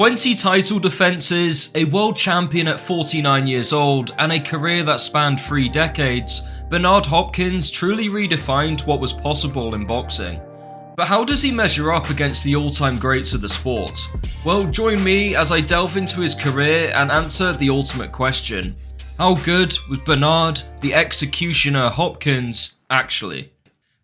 20 title defenses, a world champion at 49 years old, and a career that spanned 3 decades, Bernard Hopkins truly redefined what was possible in boxing. But how does he measure up against the all-time greats of the sport? Well, join me as I delve into his career and answer the ultimate question. How good was Bernard, the executioner Hopkins, actually?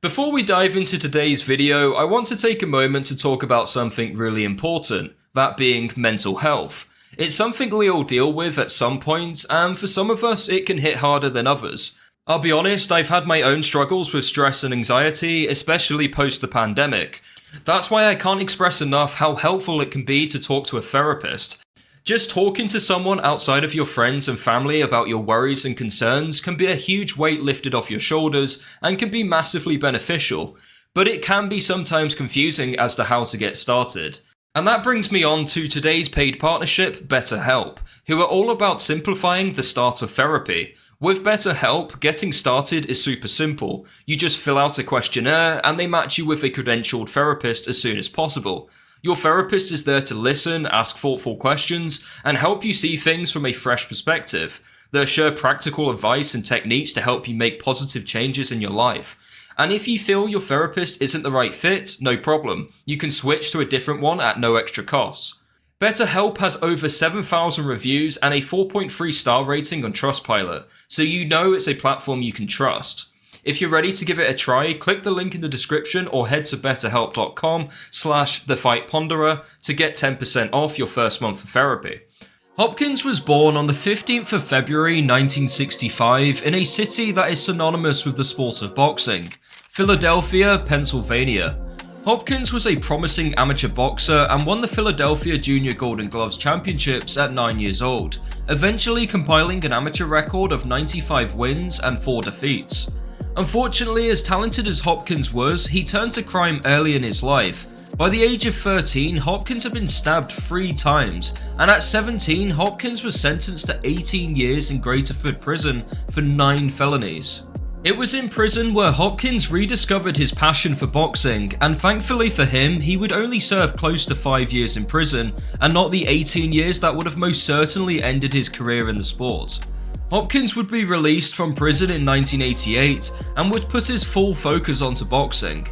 Before we dive into today's video, I want to take a moment to talk about something really important, that being mental health. It's something we all deal with at some point, and for some of us it can hit harder than others. I'll be honest, I've had my own struggles with stress and anxiety, especially post the pandemic. That's why I can't express enough how helpful it can be to talk to a therapist. Just talking to someone outside of your friends and family about your worries and concerns can be a huge weight lifted off your shoulders and can be massively beneficial, but it can be sometimes confusing as to how to get started. And that brings me on to today's paid partnership, BetterHelp, who are all about simplifying the start of therapy. With BetterHelp, getting started is super simple. You just fill out a questionnaire and they match you with a credentialed therapist as soon as possible. Your therapist is there to listen, ask thoughtful questions, and help you see things from a fresh perspective. They'll share practical advice and techniques to help you make positive changes in your life. And if you feel your therapist isn't the right fit, no problem. You can switch to a different one at no extra cost. BetterHelp has over 7,000 reviews and a 4.3 star rating on Trustpilot, so you know it's a platform you can trust. If you're ready to give it a try, click the link in the description or head to betterhelp.com/thefightponderer to get 10% off your first month of therapy. Hopkins was born on the 15th of February 1965 in a city that is synonymous with the sport of boxing, Philadelphia, Pennsylvania. Hopkins was a promising amateur boxer and won the Philadelphia Junior Golden Gloves Championships at 9 years old, eventually compiling an amateur record of 95 wins and 4 defeats. Unfortunately, as talented as Hopkins was, he turned to crime early in his life. By the age of 13, Hopkins had been stabbed 3 times, and at 17, Hopkins was sentenced to 18 years in Graterford Prison for 9 felonies. It was in prison where Hopkins rediscovered his passion for boxing, and thankfully for him, he would only serve close to 5 years in prison, and not the 18 years that would have most certainly ended his career in the sport. Hopkins would be released from prison in 1988 and would put his full focus onto boxing.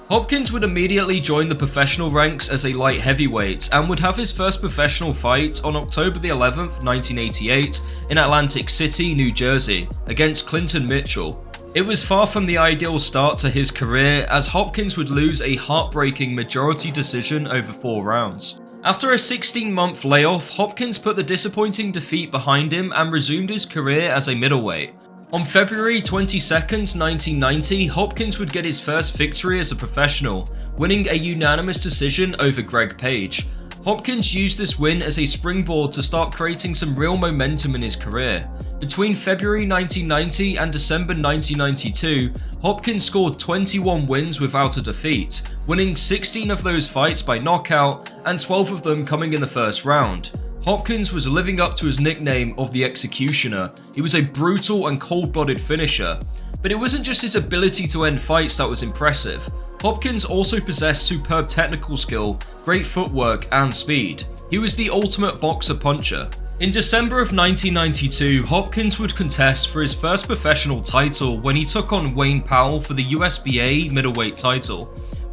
Hopkins would immediately join the professional ranks as a light heavyweight and would have his first professional fight on October the 11th, 1988 in Atlantic City, New Jersey, against Clinton Mitchell. It was far from the ideal start to his career as Hopkins would lose a heartbreaking majority decision over 4 rounds. After a 16-month layoff, Hopkins put the disappointing defeat behind him and resumed his career as a middleweight. On February 22nd, 1990, Hopkins would get his first victory as a professional, winning a unanimous decision over Greg Page. Hopkins used this win as a springboard to start creating some real momentum in his career. Between February 1990 and December 1992, Hopkins scored 21 wins without a defeat, winning 16 of those fights by knockout and 12 of them coming in the first round. Hopkins was living up to his nickname of the Executioner. He was a brutal and cold-blooded finisher. But it wasn't just his ability to end fights that was impressive. Hopkins also possessed superb technical skill, great footwork, and speed. He was the ultimate boxer-puncher. In December of 1992, Hopkins would contest for his first professional title when he took on Wayne Powell for the USBA middleweight title,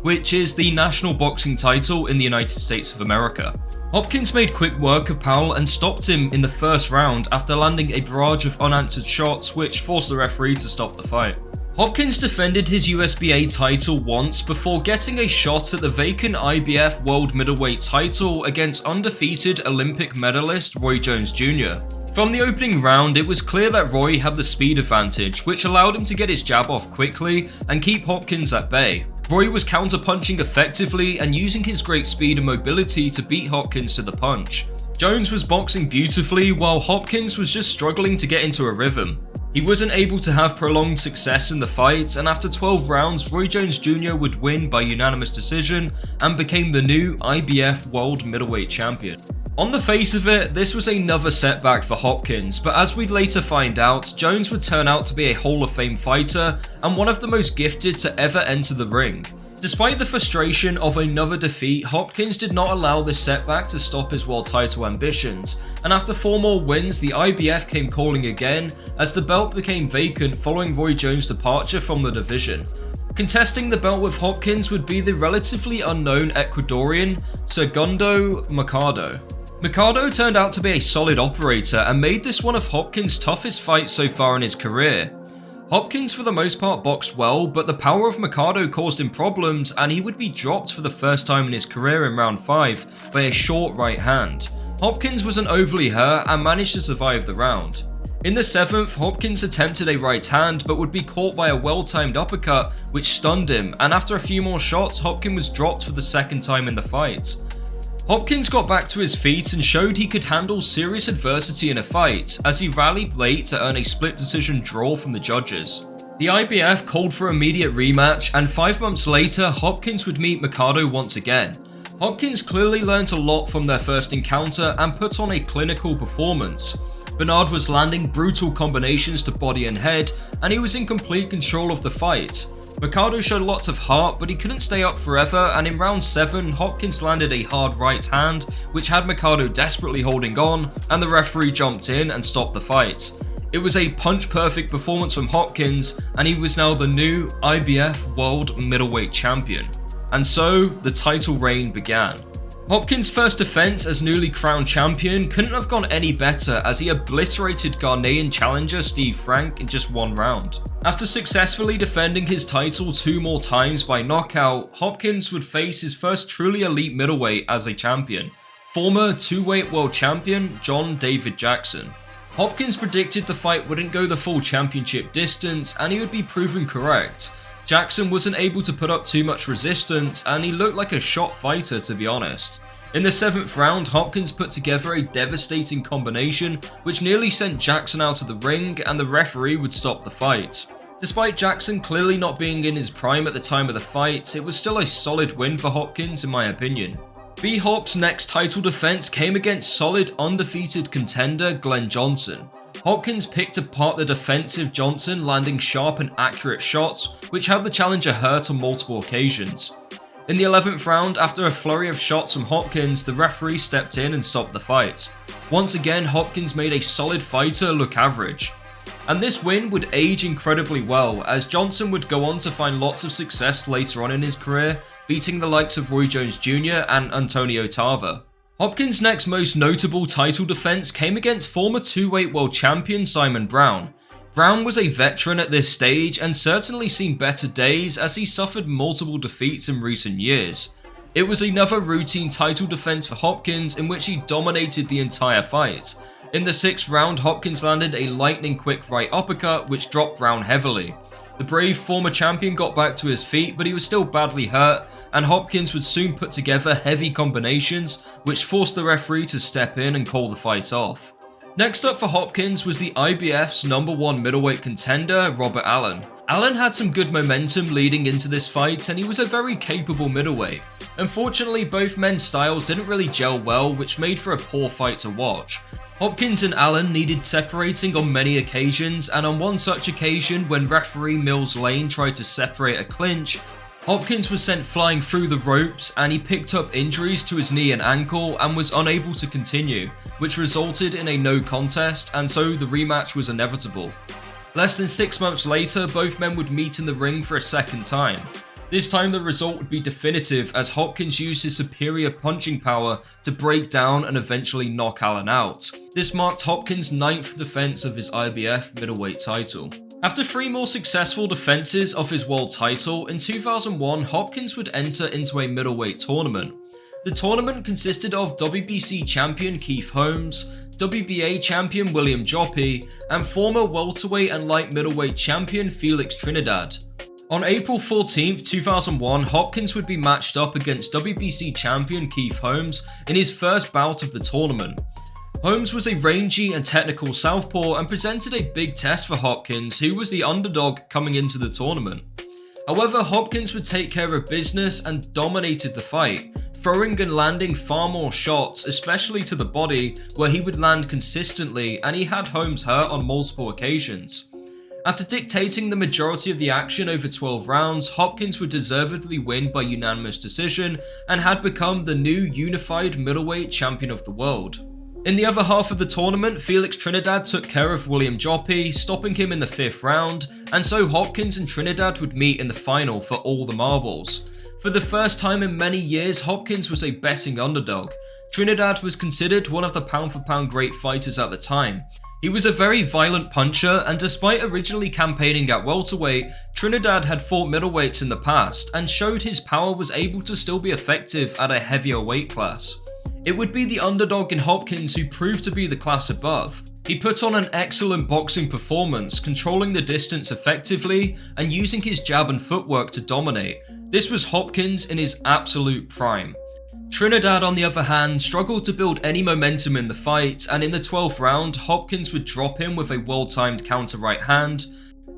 which is the national boxing title in the United States of America. Hopkins made quick work of Powell and stopped him in the first round after landing a barrage of unanswered shots which forced the referee to stop the fight. Hopkins defended his USBA title once before getting a shot at the vacant IBF World Middleweight title against undefeated Olympic medalist Roy Jones Jr. From the opening round, it was clear that Roy had the speed advantage, which allowed him to get his jab off quickly and keep Hopkins at bay. Roy was counter-punching effectively and using his great speed and mobility to beat Hopkins to the punch. Jones was boxing beautifully while Hopkins was just struggling to get into a rhythm. He wasn't able to have prolonged success in the fight, and after 12 rounds, Roy Jones Jr. would win by unanimous decision and became the new IBF World Middleweight Champion. On the face of it, this was another setback for Hopkins, but as we'd later find out, Jones would turn out to be a Hall of Fame fighter and one of the most gifted to ever enter the ring. Despite the frustration of another defeat, Hopkins did not allow this setback to stop his world title ambitions, and after 4 more wins, the IBF came calling again as the belt became vacant following Roy Jones' departure from the division. Contesting the belt with Hopkins would be the relatively unknown Ecuadorian Segundo Mercado. Mercado turned out to be a solid operator and made this one of Hopkins' toughest fights so far in his career. Hopkins for the most part boxed well, but the power of Mercado caused him problems and he would be dropped for the first time in his career in round 5 by a short right hand. Hopkins wasn't overly hurt and managed to survive the round. In the 7th, Hopkins attempted a right hand but would be caught by a well-timed uppercut which stunned him, and after a few more shots, Hopkins was dropped for the second time in the fight. Hopkins got back to his feet and showed he could handle serious adversity in a fight, as he rallied late to earn a split decision draw from the judges. The IBF called for immediate rematch, and 5 months later, Hopkins would meet Mercado once again. Hopkins clearly learnt a lot from their first encounter and put on a clinical performance. Bernard was landing brutal combinations to body and head, and he was in complete control of the fight. Mercado showed lots of heart, but he couldn't stay up forever, and in round 7, Hopkins landed a hard right hand, which had Mercado desperately holding on, and the referee jumped in and stopped the fight. It was a punch-perfect performance from Hopkins, and he was now the new IBF World Middleweight Champion. And so, the title reign began. Hopkins' first defense as newly crowned champion couldn't have gone any better, as he obliterated Ghanaian challenger Steve Frank in just 1 round. After successfully defending his title 2 more times by knockout, Hopkins would face his first truly elite middleweight as a champion, former 2-weight world champion John David Jackson. Hopkins predicted the fight wouldn't go the full championship distance, and he would be proven correct. Jackson wasn't able to put up too much resistance, and he looked like a shot fighter, to be honest. In the 7th round, Hopkins put together a devastating combination which nearly sent Jackson out of the ring, and the referee would stop the fight. Despite Jackson clearly not being in his prime at the time of the fight, it was still a solid win for Hopkins in my opinion. B-Hop's next title defense came against solid undefeated contender Glenn Johnson. Hopkins picked apart the defensive Johnson, landing sharp and accurate shots, which had the challenger hurt on multiple occasions. In the 11th round, after a flurry of shots from Hopkins, the referee stepped in and stopped the fight. Once again, Hopkins made a solid fighter look average. And this win would age incredibly well, as Johnson would go on to find lots of success later on in his career, beating the likes of Roy Jones Jr. and Antonio Tarver. Hopkins' next most notable title defense came against former 2-weight world champion Simon Brown. Brown was a veteran at this stage and certainly seen better days, as he suffered multiple defeats in recent years. It was another routine title defense for Hopkins, in which he dominated the entire fight. In the 6th round, Hopkins landed a lightning quick right uppercut which dropped Brown heavily. The brave former champion got back to his feet, but he was still badly hurt, and Hopkins would soon put together heavy combinations which forced the referee to step in and call the fight off. Next up for Hopkins was the IBF's #1 middleweight contender, Robert Allen. Allen had some good momentum leading into this fight, and he was a very capable middleweight. Unfortunately, both men's styles didn't really gel well, which made for a poor fight to watch. Hopkins and Allen needed separating on many occasions, and on one such occasion, when referee Mills Lane tried to separate a clinch, Hopkins was sent flying through the ropes, and he picked up injuries to his knee and ankle and was unable to continue, which resulted in a no contest, and so the rematch was inevitable. Less than 6 months later, both men would meet in the ring for a second time. This time the result would be definitive, as Hopkins used his superior punching power to break down and eventually knock Allen out. This marked Hopkins' 9th defense of his IBF middleweight title. After 3 more successful defenses of his world title, in 2001 Hopkins would enter into a middleweight tournament. The tournament consisted of WBC champion Keith Holmes, WBA champion William Joppy, and former welterweight and light middleweight champion Felix Trinidad. On April 14, 2001, Hopkins would be matched up against WBC champion Keith Holmes in his first bout of the tournament. Holmes was a rangy and technical southpaw and presented a big test for Hopkins, who was the underdog coming into the tournament. However, Hopkins would take care of business and dominated the fight, throwing and landing far more shots, especially to the body, where he would land consistently, and he had Holmes hurt on multiple occasions. After dictating the majority of the action over 12 rounds, Hopkins would deservedly win by unanimous decision and had become the new unified middleweight champion of the world. In the other half of the tournament, Felix Trinidad took care of William Joppy, stopping him in the 5th round, and so Hopkins and Trinidad would meet in the final for all the marbles. For the first time in many years, Hopkins was a betting underdog. Trinidad was considered one of the pound-for-pound great fighters at the time. He was a very violent puncher, and despite originally campaigning at welterweight, Trinidad had fought middleweights in the past and showed his power was able to still be effective at a heavier weight class. It would be the underdog in Hopkins who proved to be the class above. He put on an excellent boxing performance, controlling the distance effectively and using his jab and footwork to dominate. This was Hopkins in his absolute prime. Trinidad, on the other hand, struggled to build any momentum in the fight, and in the 12th round, Hopkins would drop him with a well-timed counter right hand,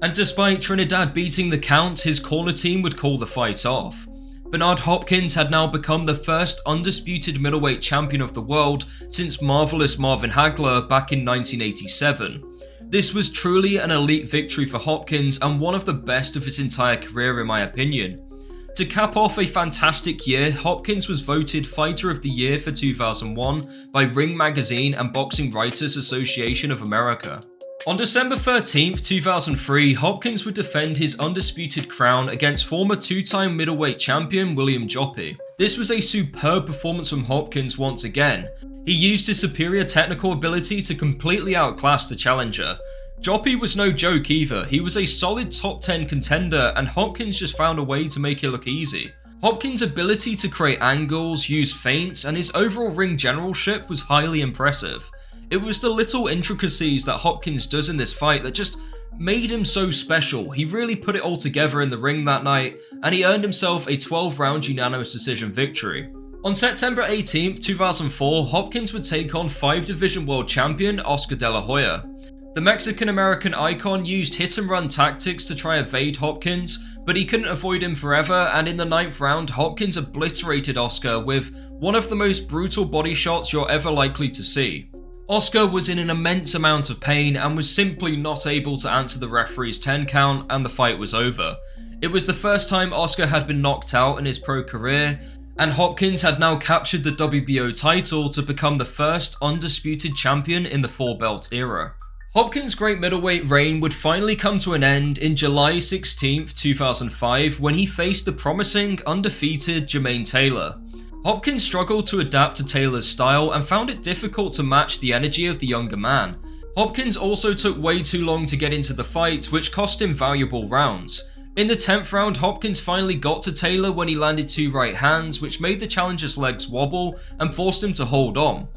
and despite Trinidad beating the count, his corner team would call the fight off. Bernard Hopkins had now become the first undisputed middleweight champion of the world since Marvelous Marvin Hagler back in 1987. This was truly an elite victory for Hopkins and one of the best of his entire career in my opinion. To cap off a fantastic year, Hopkins was voted Fighter of the Year for 2001 by Ring Magazine and Boxing Writers Association of America. On December 13, 2003, Hopkins would defend his undisputed crown against former two-time middleweight champion William Joppy. This was a superb performance from Hopkins once again. He used his superior technical ability to completely outclass the challenger. Joppy was no joke either. He was a solid top 10 contender, and Hopkins just found a way to make it look easy. Hopkins' ability to create angles, use feints, and his overall ring generalship was highly impressive. It was the little intricacies that Hopkins does in this fight that just made him so special. He really put it all together in the ring that night, and he earned himself a 12-round unanimous decision victory. On September 18, 2004, Hopkins would take on 5-division world champion Oscar De La Hoya. The Mexican-American icon used hit-and-run tactics to try evade Hopkins, but he couldn't avoid him forever, and in the 9th round, Hopkins obliterated Oscar with one of the most brutal body shots you're ever likely to see. Oscar was in an immense amount of pain and was simply not able to answer the referee's 10 count, and the fight was over. It was the first time Oscar had been knocked out in his pro career, and Hopkins had now captured the WBO title to become the first undisputed champion in the 4-belt era. Hopkins' great middleweight reign would finally come to an end in July 16, 2005 when he faced the promising, undefeated Jermaine Taylor. Hopkins struggled to adapt to Taylor's style and found it difficult to match the energy of the younger man. Hopkins also took way too long to get into the fight, which cost him valuable rounds. In the 10th round, Hopkins finally got to Taylor when he landed 2 right hands, which made the challenger's legs wobble and forced him to hold on.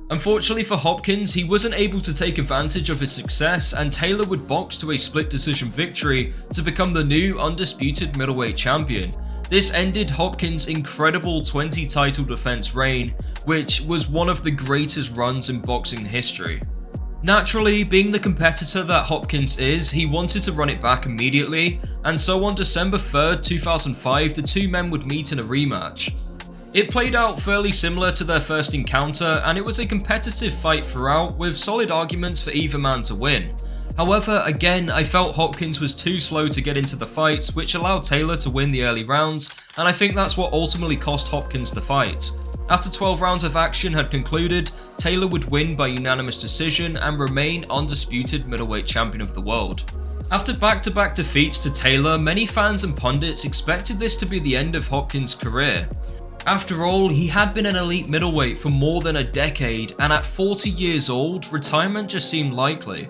Unfortunately for Hopkins, he wasn't able to take advantage of his success, and Taylor would box to a split decision victory to become the new undisputed middleweight champion. This ended Hopkins' incredible 20 title defense reign, which was one of the greatest runs in boxing history. Naturally, being the competitor that Hopkins is, he wanted to run it back immediately, and so on December 3rd, 2005, the two men would meet in a rematch. It played out fairly similar to their first encounter, and it was a competitive fight throughout, with solid arguments for either man to win. However, again, I felt Hopkins was too slow to get into the fight, which allowed Taylor to win the early rounds, and I think that's what ultimately cost Hopkins the fight. After 12 rounds of action had concluded, Taylor would win by unanimous decision and remain undisputed middleweight champion of the world. After back-to-back defeats to Taylor, many fans and pundits expected this to be the end of Hopkins' career. After all, he had been an elite middleweight for more than a decade, and at 40 years old, retirement just seemed likely.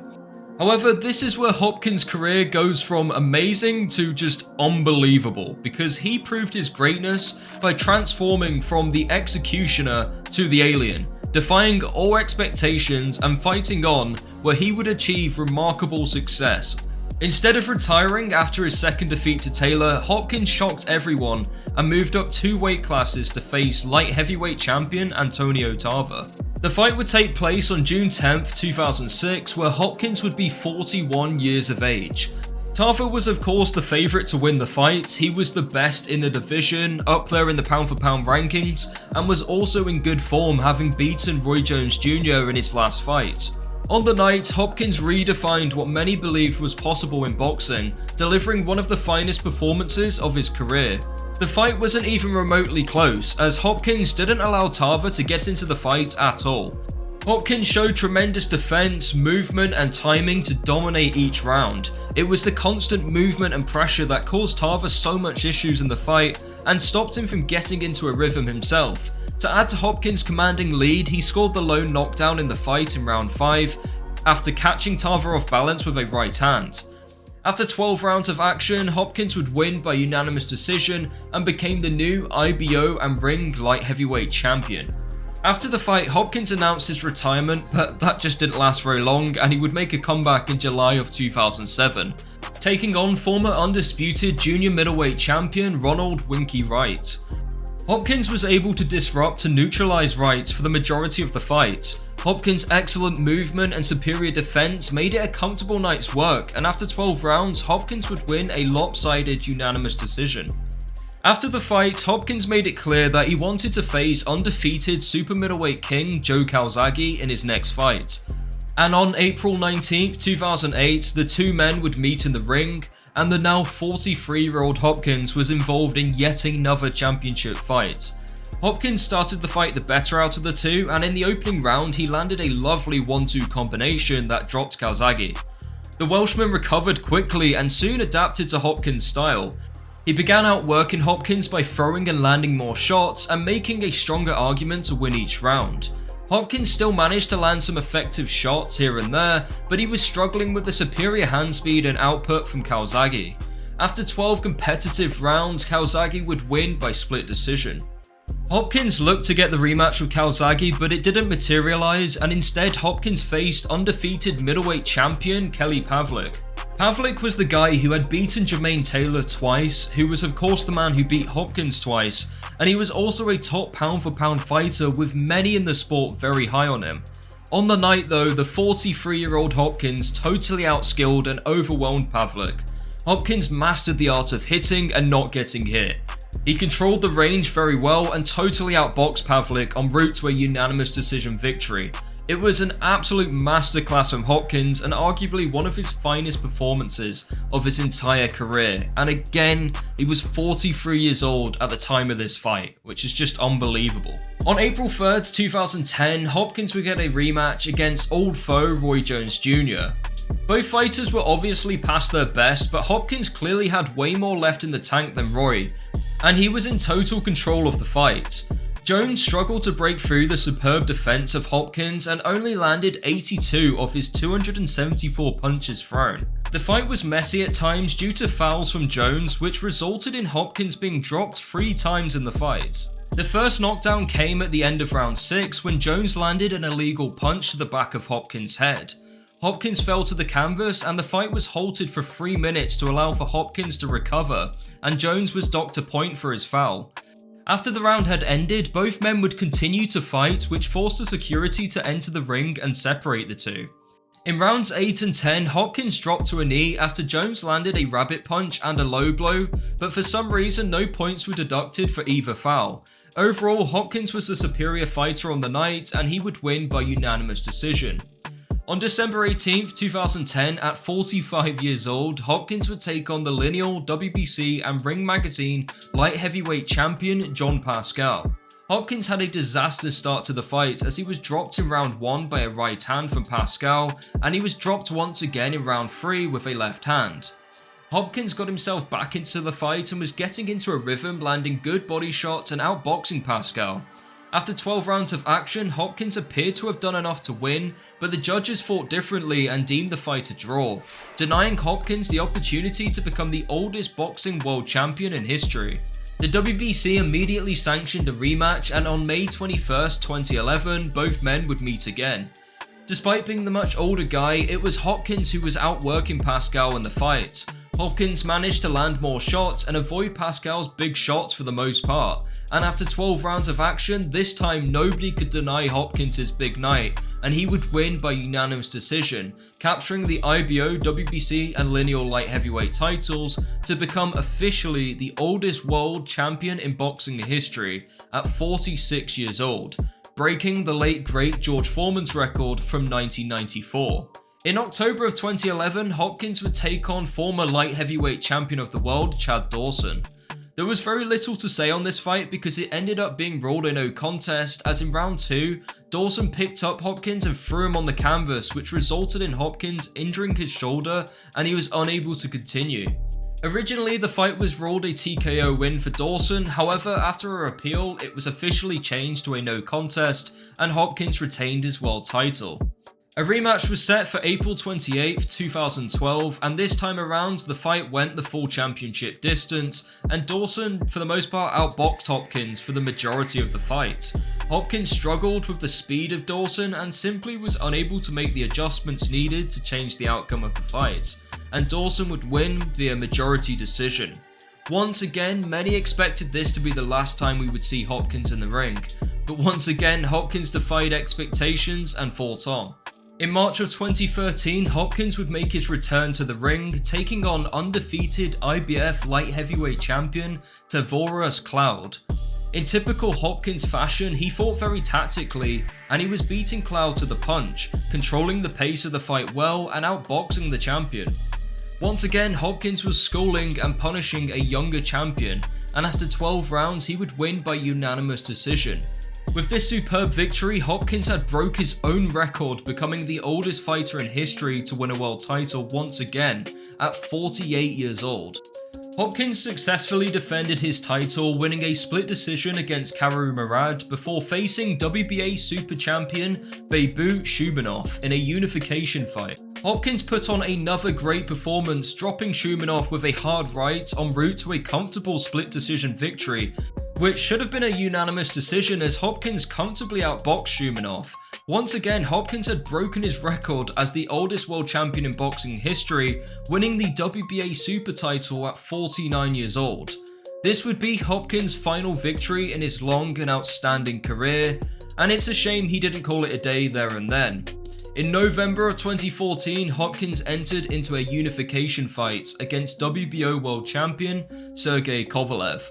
However, this is where Hopkins' career goes from amazing to just unbelievable, because he proved his greatness by transforming from the executioner to the alien, defying all expectations and fighting on where he would achieve remarkable success. Instead of retiring after his second defeat to Taylor, Hopkins shocked everyone and moved up 2 weight classes to face light heavyweight champion Antonio Tarver. The fight would take place on June 10, 2006, where Hopkins would be 41 years of age. Tarver was of course the favourite to win the fight. He was the best in the division, up there in the pound for pound rankings, and was also in good form, having beaten Roy Jones Jr. in his last fight. On the night, Hopkins redefined what many believed was possible in boxing, delivering one of the finest performances of his career. The fight wasn't even remotely close, as Hopkins didn't allow Tarver to get into the fight at all. Hopkins showed tremendous defense, movement, and timing to dominate each round. It was the constant movement and pressure that caused Tarver so much issues in the fight and stopped him from getting into a rhythm himself. To add to Hopkins' commanding lead, he scored the lone knockdown in the fight in round 5 after catching Tarver off balance with a right hand. After 12 rounds of action, Hopkins would win by unanimous decision and became the new IBO and Ring Light Heavyweight Champion. After the fight, Hopkins announced his retirement, but that just didn't last very long, and he would make a comeback in July of 2007, taking on former Undisputed Junior Middleweight Champion Ronald Winky Wright. Hopkins was able to disrupt and neutralize Wright for the majority of the fight. Hopkins' excellent movement and superior defense made it a comfortable night's work, and after 12 rounds, Hopkins would win a lopsided unanimous decision. After the fight, Hopkins made it clear that he wanted to face undefeated super middleweight king Joe Calzaghe in his next fight. And on April 19, 2008, the two men would meet in the ring, and the now 43-year-old Hopkins was involved in yet another championship fight. Hopkins started the fight the better out of the two, and in the opening round he landed a lovely 1-2 combination that dropped Calzaghe. The Welshman recovered quickly and soon adapted to Hopkins' style. He began outworking Hopkins by throwing and landing more shots and making a stronger argument to win each round. Hopkins still managed to land some effective shots here and there, but he was struggling with the superior hand speed and output from Calzaghe. After 12 competitive rounds, Calzaghe would win by split decision. Hopkins looked to get the rematch with Calzaghe, but it didn't materialize, and instead Hopkins faced undefeated middleweight champion Kelly Pavlik. Pavlik was the guy who had beaten Jermaine Taylor twice, who was of course the man who beat Hopkins twice, and he was also a top pound for pound fighter with many in the sport very high on him. On the night though, the 43-year-old Hopkins totally outskilled and overwhelmed Pavlik. Hopkins mastered the art of hitting and not getting hit. He controlled the range very well and totally outboxed Pavlik en route to a unanimous decision victory. It was an absolute masterclass from Hopkins and arguably one of his finest performances of his entire career. And again, he was 43 years old at the time of this fight, which is just unbelievable. On April 3rd, 2010, Hopkins would get a rematch against old foe Roy Jones Jr. Both fighters were obviously past their best, but Hopkins clearly had way more left in the tank than Roy, and he was in total control of the fight. Jones struggled to break through the superb defense of Hopkins and only landed 82 of his 274 punches thrown. The fight was messy at times due to fouls from Jones, which resulted in Hopkins being dropped 3 times in the fight. The first knockdown came at the end of round 6 when Jones landed an illegal punch to the back of Hopkins' head. Hopkins fell to the canvas and the fight was halted for 3 minutes to allow for Hopkins to recover, and Jones was docked a point for his foul. After the round had ended, both men would continue to fight, which forced the security to enter the ring and separate the two. In rounds 8 and 10, Hopkins dropped to a knee after Jones landed a rabbit punch and a low blow, but for some reason no points were deducted for either foul. Overall, Hopkins was the superior fighter on the night and he would win by unanimous decision. On December 18th, 2010, at 45 years old, Hopkins would take on the lineal WBC and Ring Magazine light heavyweight champion John Pascal. Hopkins had a disastrous start to the fight as he was dropped in round 1 by a right hand from Pascal, and he was dropped once again in round 3 with a left hand. Hopkins got himself back into the fight and was getting into a rhythm, landing good body shots and outboxing Pascal. After 12 rounds of action, Hopkins appeared to have done enough to win, but the judges thought differently and deemed the fight a draw, denying Hopkins the opportunity to become the oldest boxing world champion in history. The WBC immediately sanctioned a rematch, and on May 21st, 2011, both men would meet again. Despite being the much older guy, it was Hopkins who was outworking Pascal in the fight. Hopkins managed to land more shots and avoid Pascal's big shots for the most part, and after 12 rounds of action, this time nobody could deny Hopkins' big night, and he would win by unanimous decision, capturing the IBO, WBC and lineal light heavyweight titles to become officially the oldest world champion in boxing history at 46 years old. breaking the late great George Foreman's record from 1994. In October of 2011, Hopkins would take on former light heavyweight champion of the world, Chad Dawson. There was very little to say on this fight because it ended up being ruled a no contest, as in round 2, Dawson picked up Hopkins and threw him on the canvas, which resulted in Hopkins injuring his shoulder and he was unable to continue. Originally, the fight was ruled a TKO win for Dawson, however, after a appeal, it was officially changed to a no contest and Hopkins retained his world title. A rematch was set for April 28, 2012, and this time around the fight went the full championship distance, and Dawson for the most part outboxed Hopkins for the majority of the fight. Hopkins struggled with the speed of Dawson and simply was unable to make the adjustments needed to change the outcome of the fight, and Dawson would win via majority decision. Once again, many expected this to be the last time we would see Hopkins in the ring, but once again Hopkins defied expectations and fought on. In March of 2013, Hopkins would make his return to the ring, taking on undefeated IBF light heavyweight champion Tavoris Cloud. In typical Hopkins fashion, he fought very tactically, and he was beating Cloud to the punch, controlling the pace of the fight well and outboxing the champion. Once again, Hopkins was schooling and punishing a younger champion, and after 12 rounds he would win by unanimous decision. With this superb victory, Hopkins had broke his own record, becoming the oldest fighter in history to win a world title once again, at 48 years old. Hopkins successfully defended his title, winning a split decision against Karu Murad before facing WBA super champion Beibut Shumenov in a unification fight. Hopkins put on another great performance, dropping Shumenov with a hard right en route to a comfortable split decision victory, which should have been a unanimous decision as Hopkins comfortably outboxed Shumenov. Once again, Hopkins had broken his record as the oldest world champion in boxing history, winning the WBA super title at 49 years old. This would be Hopkins' final victory in his long and outstanding career, and it's a shame he didn't call it a day there and then. In November of 2014, Hopkins entered into a unification fight against WBO world champion Sergey Kovalev.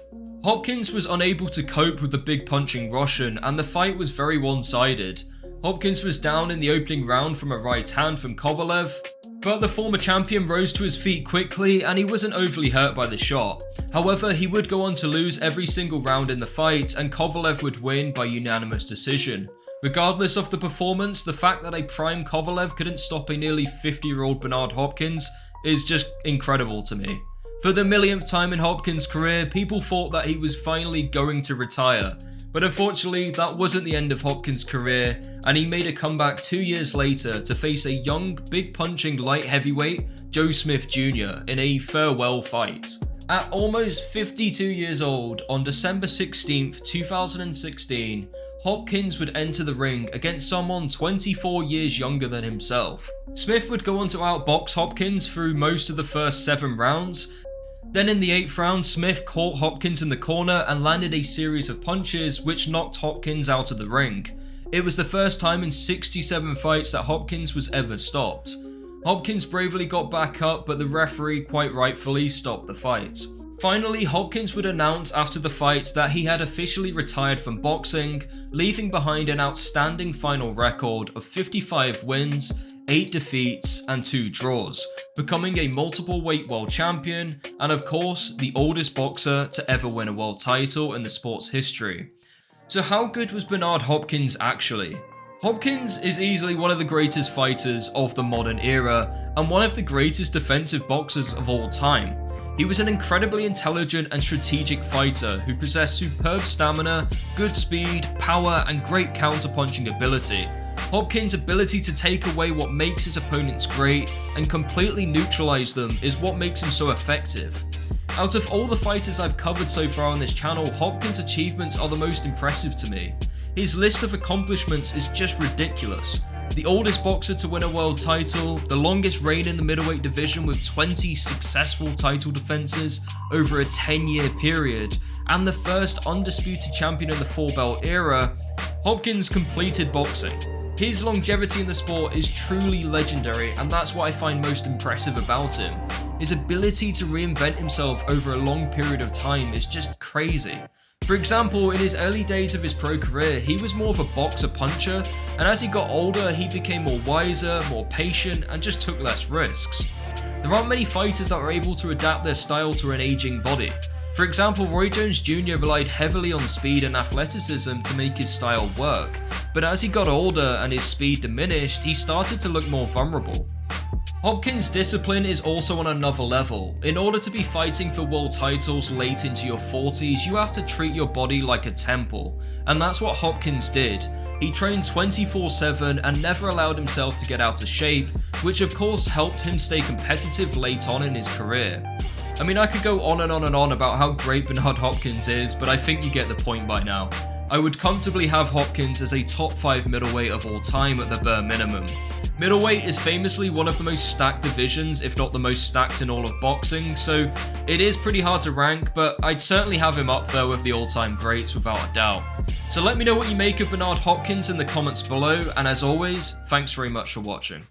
Hopkins was unable to cope with the big punching Russian and the fight was very one-sided. Hopkins was down in the opening round from a right hand from Kovalev, but the former champion rose to his feet quickly and he wasn't overly hurt by the shot. However, he would go on to lose every single round in the fight and Kovalev would win by unanimous decision. Regardless of the performance, the fact that a prime Kovalev couldn't stop a nearly 50-year-old Bernard Hopkins is just incredible to me. For the millionth time in Hopkins' career, people thought that he was finally going to retire, but unfortunately that wasn't the end of Hopkins' career, and he made a comeback 2 years later to face a young, big punching light heavyweight Joe Smith Jr. in a farewell fight. At almost 52 years old, on December 16th, 2016, Hopkins would enter the ring against someone 24 years younger than himself. Smith would go on to outbox Hopkins through most of the first 7 rounds. Then in the 8th round, Smith caught Hopkins in the corner and landed a series of punches which knocked Hopkins out of the ring. It was the first time in 67 fights that Hopkins was ever stopped. Hopkins bravely got back up, but the referee quite rightfully stopped the fight. Finally, Hopkins would announce after the fight that he had officially retired from boxing, leaving behind an outstanding final record of 55 wins, 8 defeats and 2 draws, becoming a multiple weight world champion and of course the oldest boxer to ever win a world title in the sport's history. So how good was Bernard Hopkins actually? Hopkins is easily one of the greatest fighters of the modern era and one of the greatest defensive boxers of all time. He was an incredibly intelligent and strategic fighter who possessed superb stamina, good speed, power and great counter-punching ability. Hopkins' ability to take away what makes his opponents great and completely neutralize them is what makes him so effective. Out of all the fighters I've covered so far on this channel, Hopkins' achievements are the most impressive to me. His list of accomplishments is just ridiculous. The oldest boxer to win a world title, the longest reign in the middleweight division with 20 successful title defenses over a 10-year period, and the first undisputed champion in the 4-belt era, Hopkins completed boxing. His longevity in the sport is truly legendary, and that's what I find most impressive about him. His ability to reinvent himself over a long period of time is just crazy. For example, in his early days of his pro career, he was more of a boxer-puncher, and as he got older, he became more wiser, more patient, and just took less risks. There aren't many fighters that are able to adapt their style to an aging body. For example, Roy Jones Jr. relied heavily on speed and athleticism to make his style work, but as he got older and his speed diminished, he started to look more vulnerable. Hopkins' discipline is also on another level. In order to be fighting for world titles late into your 40s, you have to treat your body like a temple, and that's what Hopkins did. He trained 24/7 and never allowed himself to get out of shape, which of course helped him stay competitive late on in his career. I mean, I could go on and on and on about how great Bernard Hopkins is, but I think you get the point by now. I would comfortably have Hopkins as a top 5 middleweight of all time at the bare minimum. Middleweight is famously one of the most stacked divisions, if not the most stacked in all of boxing, so it is pretty hard to rank, but I'd certainly have him up there with the all-time greats without a doubt. So let me know what you make of Bernard Hopkins in the comments below, and as always, thanks very much for watching.